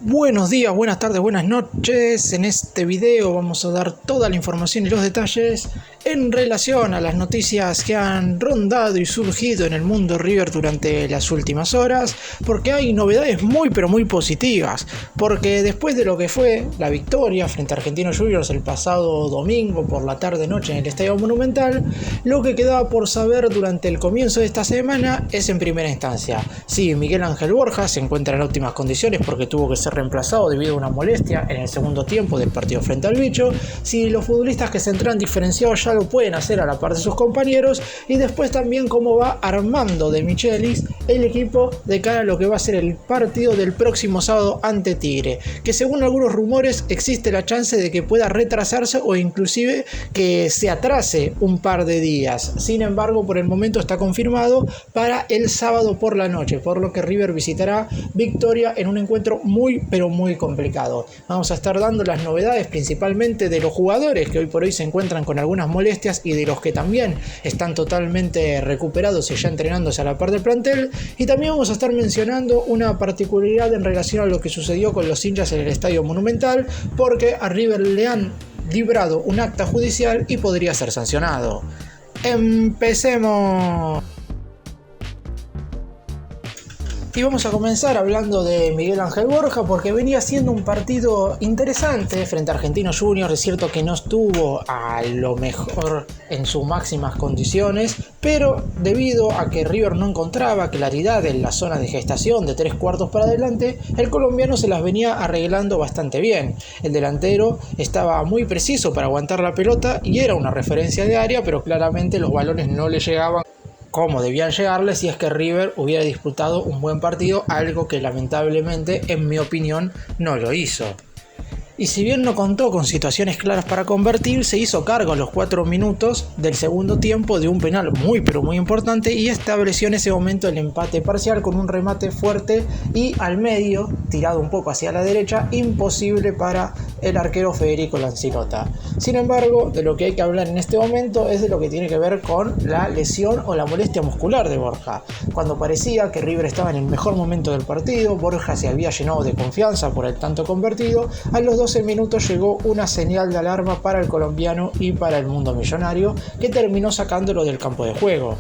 Buenos días, buenas tardes, buenas noches. En este video vamos a dar toda la información y los detalles en relación a las noticias que han rondado y surgido en el mundo River durante las últimas horas, porque hay novedades muy pero muy positivas, porque después de lo que fue la victoria frente a Argentinos Juniors el pasado domingo por la tarde-noche en el Estadio Monumental, lo que quedaba por saber durante el comienzo de esta semana es en primera instancia si Miguel Ángel Borja se encuentra en óptimas condiciones porque tuvo que ser reemplazado debido a una molestia en el segundo tiempo del partido frente al Bicho, si los futbolistas que se entran diferenciados ya lo pueden hacer a la par de sus compañeros, y después también cómo va Armando De Michelis el equipo de cara a lo que va a ser el partido del próximo sábado ante Tigre, que según algunos rumores existe la chance de que pueda retrasarse o inclusive que se atrase un par de días. Sin embargo, por el momento está confirmado para el sábado por la noche, por lo que River visitará Victoria en un encuentro muy pero muy complicado. Vamos a estar dando las novedades principalmente de los jugadores que hoy por hoy se encuentran con algunas molestias y de los que también están totalmente recuperados y ya entrenándose a la par del plantel, y también vamos a estar mencionando una particularidad en relación a lo que sucedió con los hinchas en el Estadio Monumental, porque a River le han librado un acta judicial y podría ser sancionado. ¡Empecemos! Y vamos a comenzar hablando de Miguel Ángel Borja, porque venía siendo un partido interesante frente a Argentinos Juniors. Es cierto que no estuvo a lo mejor en sus máximas condiciones, pero debido a que River no encontraba claridad en la zona de gestación de 3/4 para adelante, el colombiano se las venía arreglando bastante bien. El delantero estaba muy preciso para aguantar la pelota y era una referencia de área, pero claramente los balones no le llegaban como debían llegarle si es que River hubiera disputado un buen partido, algo que lamentablemente, en mi opinión, no lo hizo. Y si bien no contó con situaciones claras para convertir, se hizo cargo a los 4 minutos del segundo tiempo de un penal muy pero muy importante y estableció en ese momento el empate parcial con un remate fuerte y al medio, tirado un poco hacia la derecha, imposible para el arquero Federico Lancilota. Sin embargo, de lo que hay que hablar en este momento es de lo que tiene que ver con la lesión o la molestia muscular de Borja. Cuando parecía que River estaba en el mejor momento del partido, Borja se había llenado de confianza por el tanto convertido, a los 12 minutos llegó una señal de alarma para el colombiano y para el mundo millonario, que terminó sacándolo del campo de juego.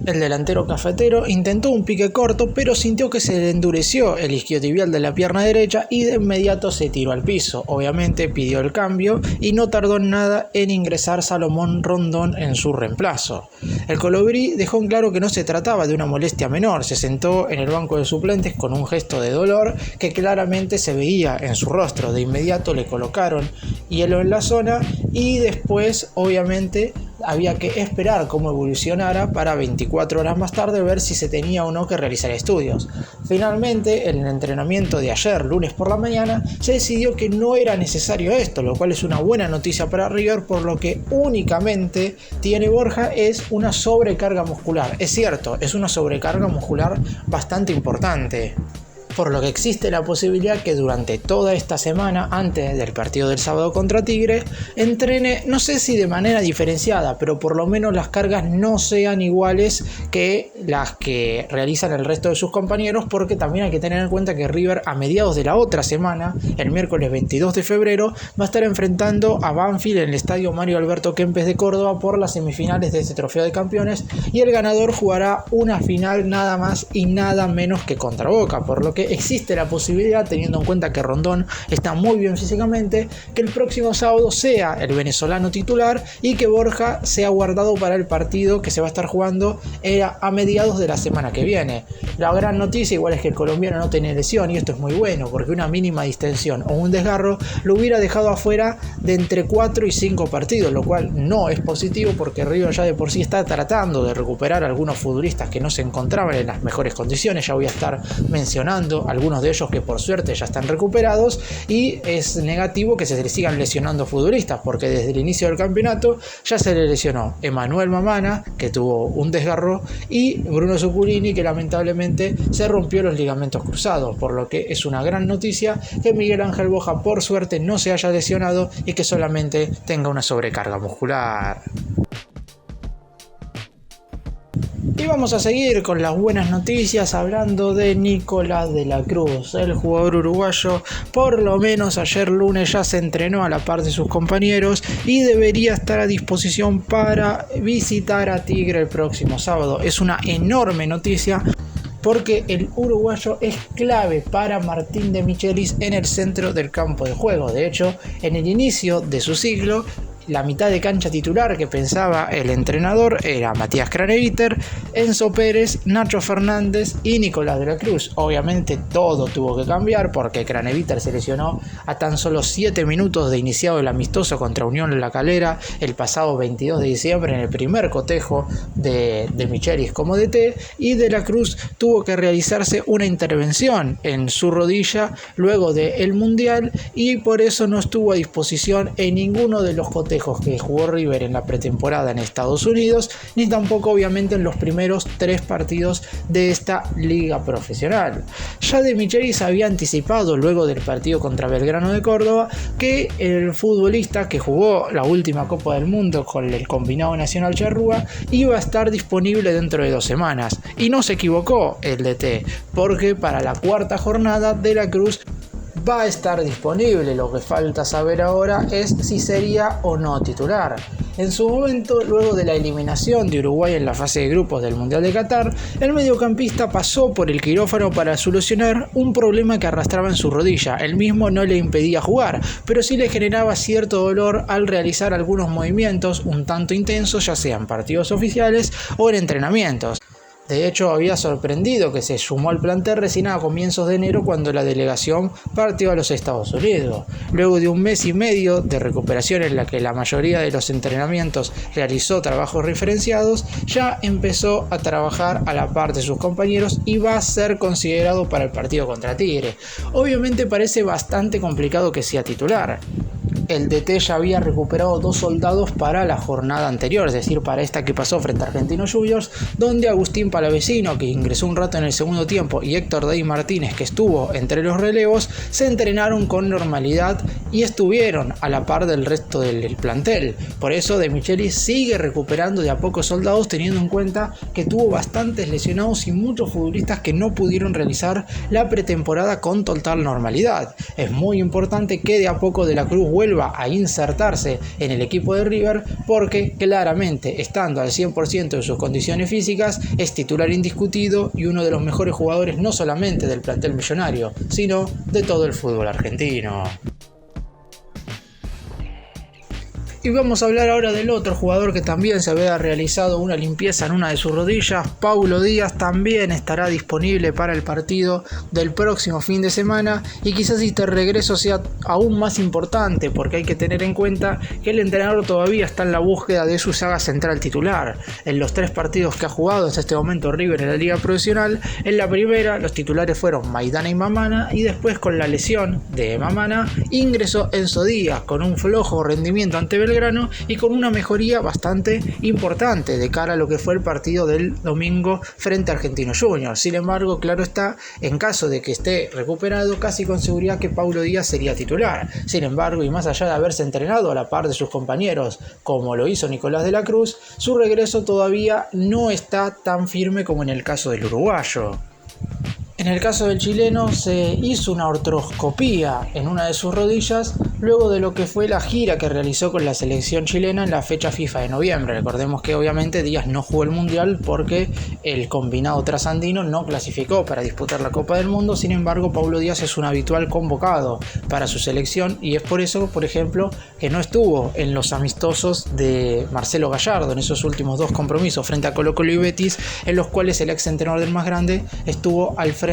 El delantero cafetero intentó un pique corto, pero sintió que se le endureció el isquiotibial de la pierna derecha y de inmediato se tiró al piso. Obviamente pidió el cambio y no tardó nada en ingresar Salomón Rondón en su reemplazo. El colibrí dejó en claro que no se trataba de una molestia menor, se sentó en el banco de suplentes con un gesto de dolor que claramente se veía en su rostro. De inmediato le colocaron hielo en la zona y después obviamente había que esperar cómo evolucionara para 24 horas más tarde ver si se tenía o no que realizar estudios. Finalmente, en el entrenamiento de ayer, lunes por la mañana, se decidió que no era necesario esto, lo cual es una buena noticia para River, por lo que únicamente tiene Borja es una sobrecarga muscular. Es cierto, es una sobrecarga muscular bastante importante, por lo que existe la posibilidad que durante toda esta semana, antes del partido del sábado contra Tigre, entrene, no sé si de manera diferenciada, pero por lo menos las cargas no sean iguales que las que realizan el resto de sus compañeros, porque también hay que tener en cuenta que River a mediados de la otra semana, el miércoles 22 de febrero, va a estar enfrentando a Banfield en el estadio Mario Alberto Kempes de Córdoba por las semifinales de este trofeo de campeones, y el ganador jugará una final nada más y nada menos que contra Boca, por lo que existe la posibilidad, teniendo en cuenta que Rondón está muy bien físicamente, que el próximo sábado sea el venezolano titular y que Borja sea guardado para el partido que se va a estar jugando a mediados de la semana que viene. La gran noticia igual es que el colombiano no tiene lesión, y esto es muy bueno porque una mínima distensión o un desgarro lo hubiera dejado afuera de entre 4 y 5 partidos, lo cual no es positivo porque River ya de por sí está tratando de recuperar a algunos futbolistas que no se encontraban en las mejores condiciones. Ya voy a estar mencionando algunos de ellos que por suerte ya están recuperados, y es negativo que se le sigan lesionando futbolistas porque desde el inicio del campeonato ya se le lesionó Emanuel Mamana, que tuvo un desgarro, y Bruno Zuculini, que lamentablemente se rompió los ligamentos cruzados, por lo que es una gran noticia que Miguel Ángel Borja por suerte no se haya lesionado y que solamente tenga una sobrecarga muscular. Y vamos a seguir con las buenas noticias hablando de Nicolás de la Cruz, el jugador uruguayo. Por lo menos ayer lunes ya se entrenó a la par de sus compañeros y debería estar a disposición para visitar a Tigre el próximo sábado. Es una enorme noticia porque el uruguayo es clave para Martín de Michelis en el centro del campo de juego. De hecho, en el inicio de su ciclo, la mitad de cancha titular que pensaba el entrenador era Matías Craneviter, Enzo Pérez, Nacho Fernández y Nicolás de la Cruz. Obviamente todo tuvo que cambiar porque Craneviter se lesionó a tan solo 7 minutos de iniciado el amistoso contra Unión La Calera el pasado 22 de diciembre en el primer cotejo de Michelis como DT, y de la Cruz tuvo que realizarse una intervención en su rodilla luego del Mundial y por eso no estuvo a disposición en ninguno de los cotejos que jugó River en la pretemporada en Estados Unidos, ni tampoco obviamente en los primeros 3 partidos de esta liga profesional. Ya de Michelis había anticipado luego del partido contra Belgrano de Córdoba que el futbolista que jugó la última Copa del Mundo con el combinado nacional charrúa iba a estar disponible dentro de 2 semanas, y no se equivocó el DT, porque para la 4ª jornada de la Cruz va a estar disponible. Lo que falta saber ahora es si sería o no titular. En su momento, luego de la eliminación de Uruguay en la fase de grupos del Mundial de Qatar, el mediocampista pasó por el quirófano para solucionar un problema que arrastraba en su rodilla. El mismo no le impedía jugar, pero sí le generaba cierto dolor al realizar algunos movimientos un tanto intensos, ya sean partidos oficiales o en entrenamientos. De hecho, había sorprendido que se sumó al plantel recién a comienzos de enero cuando la delegación partió a los Estados Unidos. Luego de un mes y medio de recuperación en la que la mayoría de los entrenamientos realizó trabajos referenciados, ya empezó a trabajar a la par de sus compañeros y va a ser considerado para el partido contra Tigre. Obviamente parece bastante complicado que sea titular. El DT ya había recuperado 2 soldados para la jornada anterior, es decir, para esta que pasó frente a Argentinos Juniors, donde Agustín Palavecino, que ingresó un rato en el segundo tiempo, y Héctor Dey Martínez, que estuvo entre los relevos, se entrenaron con normalidad y estuvieron a la par del resto del plantel. Por eso De Michelis sigue recuperando de a pocos soldados, teniendo en cuenta que tuvo bastantes lesionados y muchos futbolistas que no pudieron realizar la pretemporada con total normalidad. Es muy importante que de a poco De la Cruz vuelva a insertarse en el equipo de River, porque claramente, estando al 100% de sus condiciones físicas, es titular indiscutido y uno de los mejores jugadores no solamente del plantel millonario, sino de todo el fútbol argentino. Y vamos a hablar ahora del otro jugador que también se había realizado una limpieza en una de sus rodillas. Paulo Díaz también estará disponible para el partido del próximo fin de semana, y quizás este regreso sea aún más importante porque hay que tener en cuenta que el entrenador todavía está en la búsqueda de su saga central titular. En los 3 partidos que ha jugado hasta este momento River en la liga profesional, en la primera los titulares fueron Maidana y Mamana, y después con la lesión de Mamana ingresó Enzo Díaz con un flojo rendimiento ante Belgrano y con una mejoría bastante importante de cara a lo que fue el partido del domingo frente a Argentinos Juniors. Sin embargo, claro está, en caso de que esté recuperado, casi con seguridad que Paulo Díaz sería titular. Sin embargo, y más allá de haberse entrenado a la par de sus compañeros como lo hizo Nicolás de la Cruz, su regreso todavía no está tan firme como en el caso del uruguayo. En el caso del chileno se hizo una artroscopía en una de sus rodillas luego de lo que fue la gira que realizó con la selección chilena en la fecha FIFA de noviembre. Recordemos que obviamente Díaz no jugó el Mundial porque el combinado trasandino no clasificó para disputar la Copa del Mundo. Sin embargo, Paulo Díaz es un habitual convocado para su selección, y es por eso, por ejemplo, que no estuvo en los amistosos de Marcelo Gallardo en esos últimos 2 compromisos frente a Colo-Colo y Betis, en los cuales el ex entrenador del más grande estuvo al frente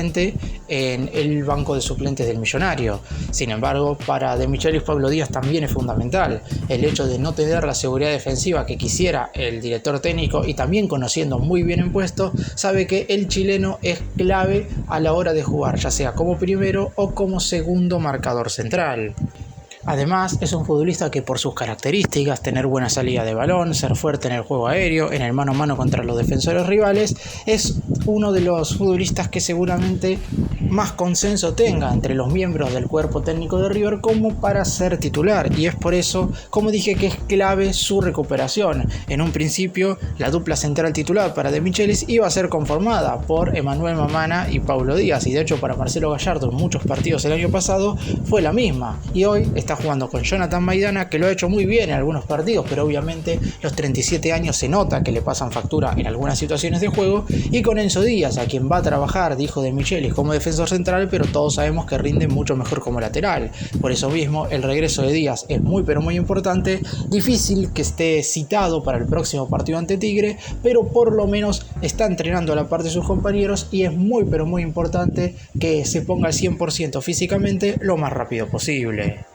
en el banco de suplentes del Millonario. Sin embargo, para De Michelis, Paulo Díaz también es fundamental. El hecho de no tener la seguridad defensiva que quisiera el director técnico, y también conociendo muy bien el puesto, sabe que el chileno es clave a la hora de jugar, ya sea como primero o como segundo marcador central. Además, es un futbolista que por sus características, tener buena salida de balón, ser fuerte en el juego aéreo, en el mano a mano contra los defensores rivales, es uno de los futbolistas que seguramente más consenso tenga entre los miembros del cuerpo técnico de River como para ser titular, y es por eso, como dije, que es clave su recuperación. En un principio, la dupla central titular para De Michelis iba a ser conformada por Emanuel Mamana y Paulo Díaz, y de hecho para Marcelo Gallardo en muchos partidos el año pasado fue la misma, y hoy está jugando con Jonathan Maidana, que lo ha hecho muy bien en algunos partidos, pero obviamente los 37 años se nota que le pasan factura en algunas situaciones de juego, y con Enzo Díaz, a quien va a trabajar, dijo De Michelis, como defensor central, pero todos sabemos que rinde mucho mejor como lateral. Por eso mismo el regreso de Díaz es muy pero muy importante. Difícil que esté citado para el próximo partido ante Tigre, pero por lo menos está entrenando a la par de sus compañeros, y es muy pero muy importante que se ponga al 100% físicamente lo más rápido posible.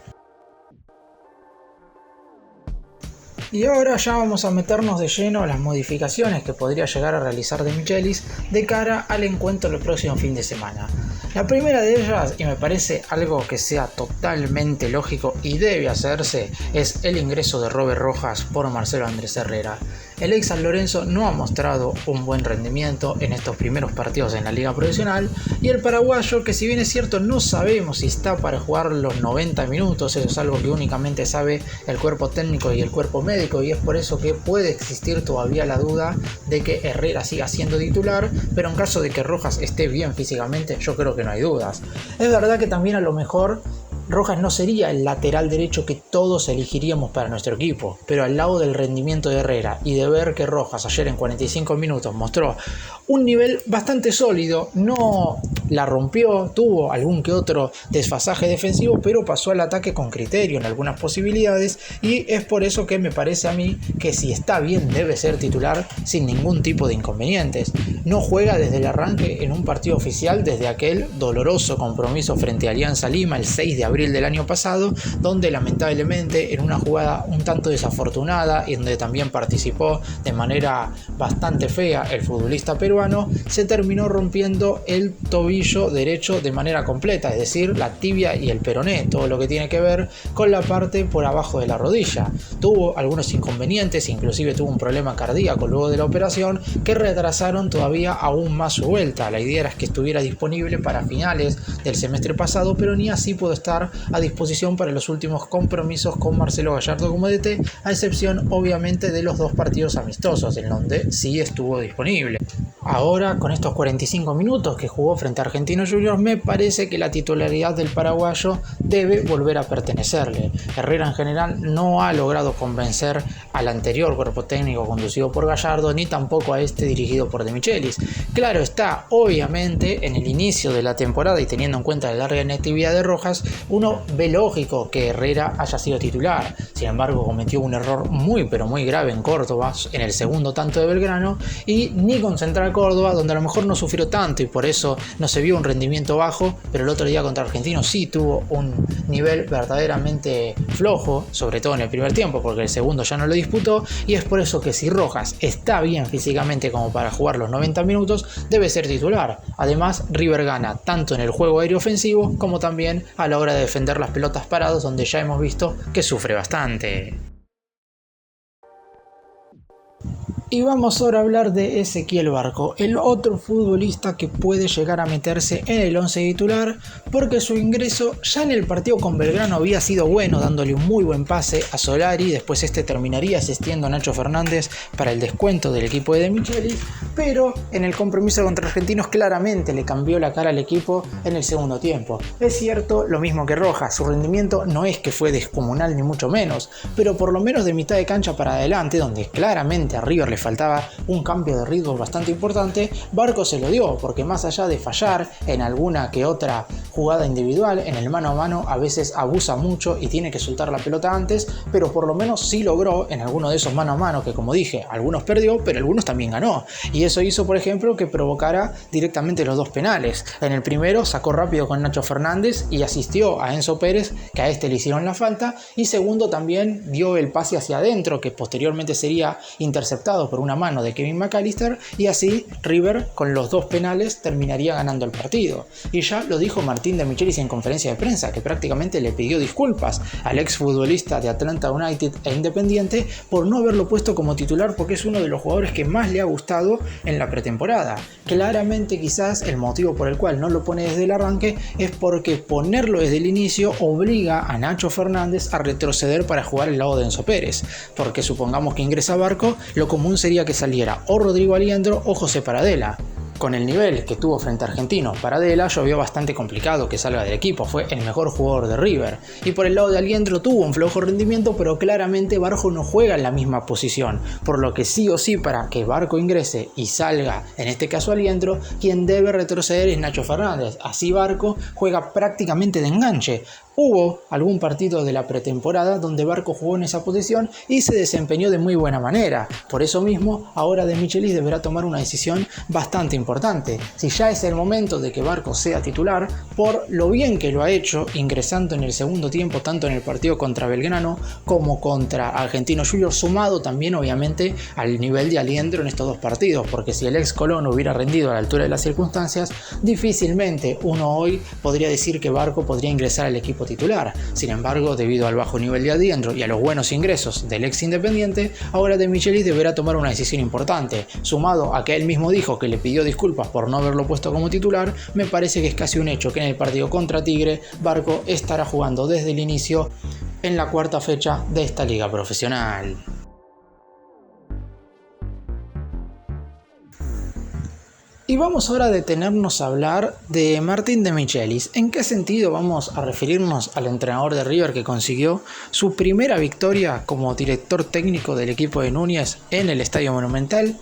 Y ahora ya vamos a meternos de lleno a las modificaciones que podría llegar a realizar De Michelis de cara al encuentro del próximo fin de semana. La primera de ellas, y me parece algo que sea totalmente lógico y debe hacerse, es el ingreso de Robert Rojas por Marcelo Andrés Herrera. El ex San Lorenzo no ha mostrado un buen rendimiento en estos primeros partidos en la liga profesional, y el paraguayo, que si bien es cierto no sabemos si está para jugar los 90 minutos, eso es algo que únicamente sabe el cuerpo técnico y el cuerpo médico, y es por eso que puede existir todavía la duda de que Herrera siga siendo titular, pero en caso de que Rojas esté bien físicamente, yo creo que no hay dudas. Es verdad que también a lo mejor Rojas no sería el lateral derecho que todos elegiríamos para nuestro equipo, pero al lado del rendimiento de Herrera y de ver que Rojas ayer en 45 minutos mostró un nivel bastante sólido, no la rompió, tuvo algún que otro desfasaje defensivo, pero pasó al ataque con criterio en algunas posibilidades, y es por eso que me parece a mí que si está bien debe ser titular sin ningún tipo de inconvenientes. No juega desde el arranque en un partido oficial desde aquel doloroso compromiso frente a Alianza Lima el 6 de abril del año pasado, donde lamentablemente en una jugada un tanto desafortunada y donde también participó de manera bastante fea el futbolista peruano, se terminó rompiendo el tobillo derecho de manera completa, es decir, la tibia y el peroné, todo lo que tiene que ver con la parte por abajo de la rodilla. Tuvo algunos inconvenientes, inclusive tuvo un problema cardíaco luego de la operación que retrasaron todavía aún más su vuelta. La idea era que estuviera disponible para finales del semestre pasado, pero ni así pudo estar a disposición para los últimos compromisos con Marcelo Gallardo como DT, a excepción obviamente de los dos partidos amistosos en donde sí estuvo disponible. Ahora, con estos 45 minutos que jugó frente a Argentinos Juniors, me parece que la titularidad del paraguayo debe volver a pertenecerle. Herrera en general no ha logrado convencer al anterior cuerpo técnico conducido por Gallardo, ni tampoco a este dirigido por De Michelis. Claro está, obviamente, en el inicio de la temporada y teniendo en cuenta la larga inactividad de Rojas, uno ve lógico que Herrera haya sido titular. Sin embargo, cometió un error muy pero muy grave en Córdoba, en el segundo tanto de Belgrano, y ni con Central Córdoba, donde a lo mejor no sufrió tanto y por eso no se vio un rendimiento bajo, pero el otro día contra Argentinos sí tuvo un nivel verdaderamente flojo, sobre todo en el primer tiempo, porque el segundo ya no lo disputó, y es por eso que si Rojas está bien físicamente como para jugar los 90 minutos, debe ser titular. Además, River gana tanto en el juego aéreo ofensivo como también a la hora de defender las pelotas paradas, donde ya hemos visto que sufre bastante. Y vamos ahora a hablar de Ezequiel Barco, el otro futbolista que puede llegar a meterse en el 11 titular, porque su ingreso ya en el partido con Belgrano había sido bueno, dándole un muy buen pase a Solari. Después este terminaría asistiendo a Nacho Fernández para el descuento del equipo de Michelis, pero en el compromiso contra Argentinos claramente le cambió la cara al equipo en el segundo tiempo. Es cierto, lo mismo que Rojas, su rendimiento no es que fue descomunal ni mucho menos, pero por lo menos de mitad de cancha para adelante, donde claramente a River le faltaba un cambio de ritmo bastante importante, Barco se lo dio, porque más allá de fallar en alguna que otra jugada individual, en el mano a mano a veces abusa mucho y tiene que soltar la pelota antes, pero por lo menos sí logró en alguno de esos mano a mano que, como dije, algunos perdió, pero algunos también ganó, y eso hizo, por ejemplo, que provocara directamente los dos penales. En el primero sacó rápido con Nacho Fernández y asistió a Enzo Pérez, que a este le hicieron la falta, y segundo también dio el pase hacia adentro, que posteriormente sería interceptado impulsados por una mano de Kevin McAllister, y así River con los 2 penales terminaría ganando el partido. Y ya lo dijo Martín de Michelis en conferencia de prensa, que prácticamente le pidió disculpas al exfutbolista de Atlanta United e Independiente por no haberlo puesto como titular, porque es uno de los jugadores que más le ha gustado en la pretemporada. Claramente quizás el motivo por el cual no lo pone desde el arranque es porque ponerlo desde el inicio obliga a Nacho Fernández a retroceder para jugar al lado de Enzo Pérez, porque supongamos que ingresa Barco, lo común sería que saliera o Rodrigo Aliendro o José Paradela. Con el nivel que tuvo frente a Argentinos, Paradela yo veo bastante complicado que salga del equipo, fue el mejor jugador de River. Y por el lado de Aliendro tuvo un flojo rendimiento, pero claramente Barco no juega en la misma posición, por lo que sí o sí para que Barco ingrese y salga, en este caso Aliendro, quien debe retroceder es Nacho Fernández. Así Barco juega prácticamente de enganche. Hubo algún partido de la pretemporada donde Barco jugó en esa posición y se desempeñó de muy buena manera. Por eso mismo, ahora De Michelis deberá tomar una decisión bastante importante. Si ya es el momento de que Barco sea titular, por lo bien que lo ha hecho ingresando en el segundo tiempo tanto en el partido contra Belgrano como contra Argentinos Juniors, sumado también obviamente al nivel de Aliendro en estos 2 partidos, porque si el ex Colón hubiera rendido a la altura de las circunstancias, difícilmente uno hoy podría decir que Barco podría ingresar al equipo titular. Sin embargo, debido al bajo nivel de Aliendro y a los buenos ingresos del ex Independiente, ahora De Michelis deberá tomar una decisión importante. Sumado a que él mismo dijo que le pidió disculpas por no haberlo puesto como titular, me parece que es casi un hecho que en el partido contra Tigre, Barco estará jugando desde el inicio en la 4ª fecha de esta liga profesional. Y vamos ahora a detenernos a hablar de Martín de Michelis. ¿En qué sentido vamos a referirnos al entrenador de River que consiguió su primera victoria como director técnico del equipo de Núñez en el Estadio Monumental?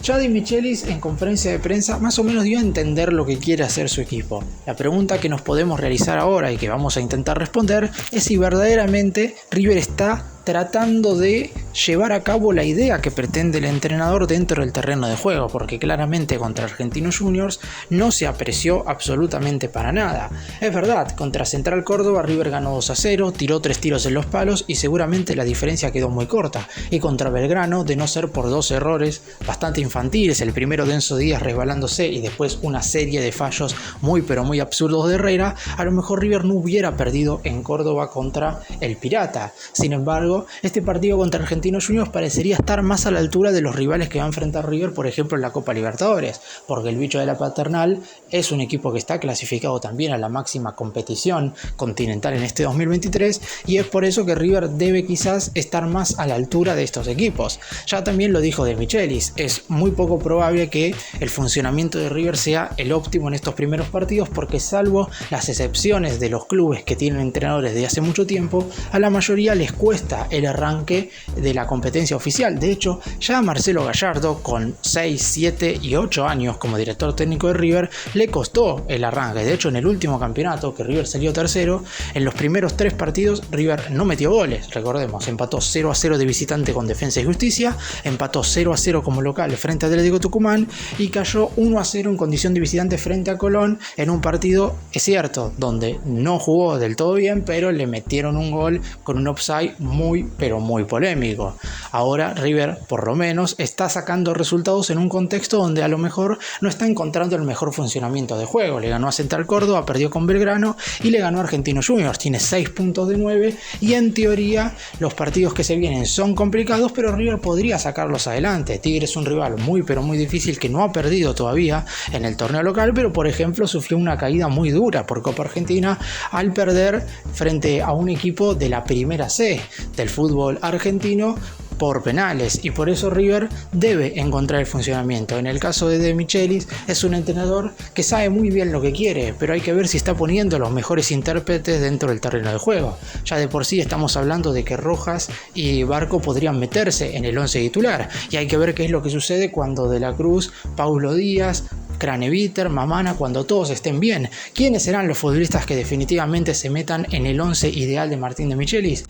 Ya De Michelis en conferencia de prensa más o menos dio a entender lo que quiere hacer su equipo. La pregunta que nos podemos realizar ahora y que vamos a intentar responder es si verdaderamente River está tratando de llevar a cabo la idea que pretende el entrenador dentro del terreno de juego, porque claramente contra Argentinos Juniors no se apreció absolutamente para nada. Es verdad, contra Central Córdoba River ganó 2-0, tiró 3 tiros en los palos y seguramente la diferencia quedó muy corta, y contra Belgrano, de no ser por 2 errores bastante infantiles, el primero de Enzo Díaz resbalándose y después una serie de fallos muy pero muy absurdos de Herrera, a lo mejor River no hubiera perdido en Córdoba contra el Pirata. Sin embargo, este partido contra Argentinos Juniors parecería estar más a la altura de los rivales que va a enfrentar River, por ejemplo en la Copa Libertadores, porque el bicho de la Paternal es un equipo que está clasificado también a la máxima competición continental en este 2023, y es por eso que River debe quizás estar más a la altura de estos equipos. Ya también lo dijo De Michelis, es muy poco probable que el funcionamiento de River sea el óptimo en estos primeros partidos, porque salvo las excepciones de los clubes que tienen entrenadores de hace mucho tiempo, a la mayoría les cuesta el arranque de la competencia oficial. De hecho, ya Marcelo Gallardo, con 6, 7 y 8 años como director técnico de River, le costó el arranque. De hecho, en el último campeonato, que River salió tercero, en los primeros 3 partidos River no metió goles. Recordemos, empató 0-0 de visitante con Defensa y Justicia, empató 0-0 como local frente a Atlético Tucumán y cayó 1-0 en condición de visitante frente a Colón en un partido, es cierto, donde no jugó del todo bien, pero le metieron un gol con un offside muy pero muy polémico. Ahora River por lo menos está sacando resultados en un contexto donde a lo mejor no está encontrando el mejor funcionamiento de juego. Le ganó a Central Córdoba, perdió con Belgrano y le ganó a Argentinos Juniors. Tiene 6 puntos de 9 y en teoría los partidos que se vienen son complicados, pero River podría sacarlos adelante. Tigre es un rival muy pero muy difícil que no ha perdido todavía en el torneo local, pero por ejemplo sufrió una caída muy dura por Copa Argentina al perder frente a un equipo de la Primera C del fútbol argentino por penales, y por eso River debe encontrar el funcionamiento. En el caso de Michelis, es un entrenador que sabe muy bien lo que quiere, pero hay que ver si está poniendo los mejores intérpretes dentro del terreno de juego. Ya de por sí estamos hablando de que Rojas y Barco podrían meterse en el 11 titular, y hay que ver qué es lo que sucede cuando De la Cruz, Paulo Díaz, Craneviter, Mamana, cuando todos estén bien. ¿Quiénes serán los futbolistas que definitivamente se metan en el 11 ideal de Martín de Michelis?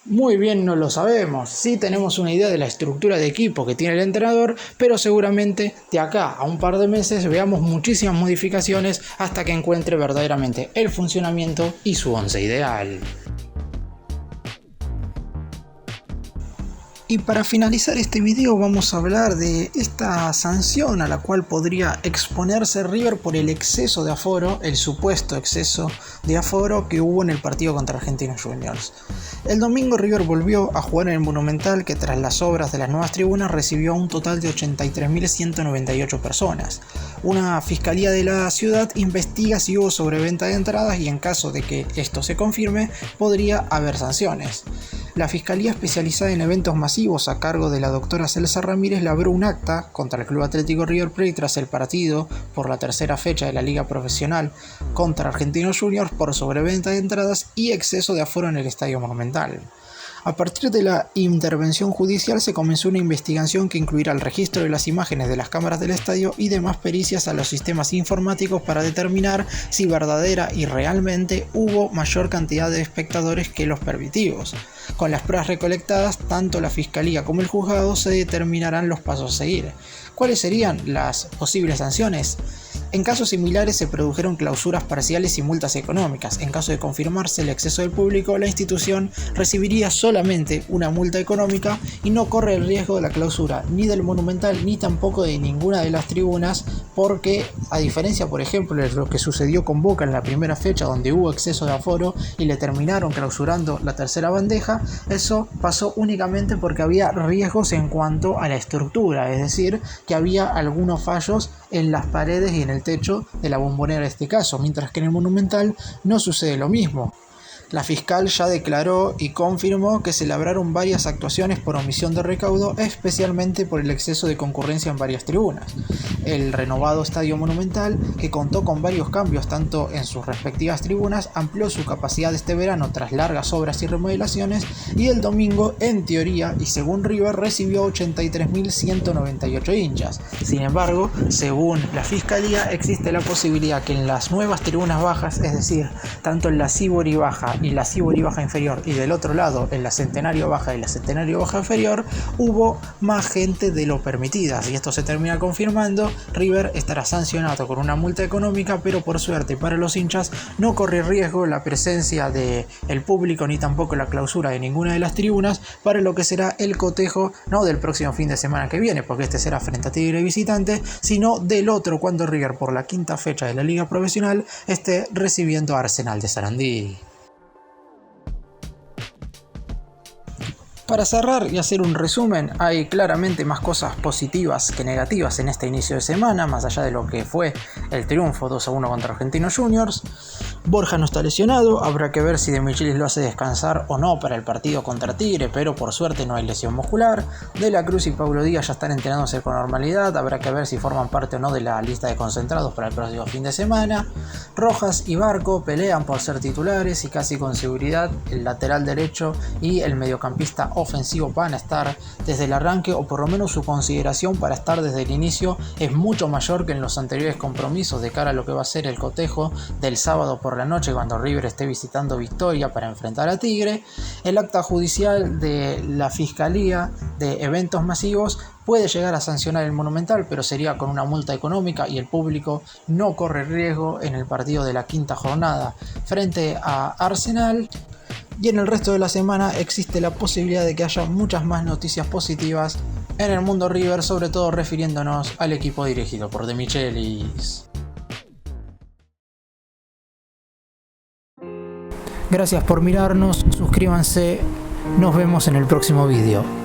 Muy bien, no lo sabemos. Sí tenemos una idea de la estructura de equipo que tiene el entrenador, pero seguramente de acá a un par de meses veamos muchísimas modificaciones hasta que encuentre verdaderamente el funcionamiento y su 11 ideal. Y para finalizar este video vamos a hablar de esta sanción a la cual podría exponerse River por el exceso de aforo, el supuesto exceso de aforo que hubo en el partido contra Argentinos Juniors. El domingo River volvió a jugar en el Monumental, que tras las obras de las nuevas tribunas recibió un total de 83.198 personas. Una fiscalía de la ciudad investiga si hubo sobreventa de entradas y en caso de que esto se confirme podría haber sanciones. La Fiscalía Especializada en Eventos Masivos a cargo de la doctora Celsa Ramírez labró un acta contra el Club Atlético River Plate tras el partido por la tercera fecha de la Liga Profesional contra Argentinos Juniors por sobreventa de entradas y exceso de aforo en el Estadio Monumental. A partir de la intervención judicial se comenzó una investigación que incluirá el registro de las imágenes de las cámaras del estadio y demás pericias a los sistemas informáticos para determinar si verdadera y realmente hubo mayor cantidad de espectadores que los permitidos. Con las pruebas recolectadas, tanto la Fiscalía como el juzgado se determinarán los pasos a seguir. ¿Cuáles serían las posibles sanciones? En casos similares se produjeron clausuras parciales y multas económicas. En caso de confirmarse el exceso del público, la institución recibiría solamente una multa económica y no corre el riesgo de la clausura ni del Monumental ni tampoco de ninguna de las tribunas, porque a diferencia por ejemplo de lo que sucedió con Boca en la primera fecha donde hubo exceso de aforo y le terminaron clausurando la tercera bandeja, eso pasó únicamente porque había riesgos en cuanto a la estructura, es decir, que había algunos fallos en las paredes y en el techo de la Bombonera en este caso, mientras que en el Monumental no sucede lo mismo. La fiscal ya declaró y confirmó que se labraron varias actuaciones por omisión de recaudo, especialmente por el exceso de concurrencia en varias tribunas. El renovado Estadio Monumental, que contó con varios cambios tanto en sus respectivas tribunas, amplió su capacidad este verano tras largas obras y remodelaciones, y el domingo, en teoría y según River, recibió 83.198 hinchas. Sin embargo, según la Fiscalía, existe la posibilidad que en las nuevas tribunas bajas, es decir, tanto en la Sibori Baja y la Sibori Baja Inferior, y del otro lado en la Centenario Baja y la Centenario Baja Inferior, hubo más gente de lo permitida. Si esto se termina confirmando, River estará sancionado con una multa económica, pero por suerte para los hinchas no corre riesgo la presencia del público ni tampoco la clausura de ninguna de las tribunas para lo que será el cotejo, no del próximo fin de semana que viene, porque este será frente a Tigre visitante, sino del otro cuando River por la quinta fecha de la Liga Profesional esté recibiendo a Arsenal de Sarandí. Para cerrar y hacer un resumen, hay claramente más cosas positivas que negativas en este inicio de semana, más allá de lo que fue el triunfo 2-1 contra Argentinos Juniors. Borja no está lesionado, habrá que ver si De Michelis lo hace descansar o no para el partido contra Tigre, pero por suerte no hay lesión muscular. De la Cruz y Paulo Díaz ya están entrenándose con normalidad, habrá que ver si forman parte o no de la lista de concentrados para el próximo fin de semana. Rojas y Barco pelean por ser titulares y casi con seguridad el lateral derecho y el mediocampista ofensivo van a estar desde el arranque, o por lo menos su consideración para estar desde el inicio es mucho mayor que en los anteriores compromisos de cara a lo que va a ser el cotejo del sábado por la noche cuando River esté visitando Victoria para enfrentar a Tigre. El acta judicial de la Fiscalía de Eventos Masivos puede llegar a sancionar el Monumental, pero sería con una multa económica y el público no corre riesgo en el partido de la quinta jornada frente a Arsenal. Y en el resto de la semana existe la posibilidad de que haya muchas más noticias positivas en el mundo River, sobre todo refiriéndonos al equipo dirigido por De Michelis. Gracias por mirarnos, suscríbanse, nos vemos en el próximo vídeo.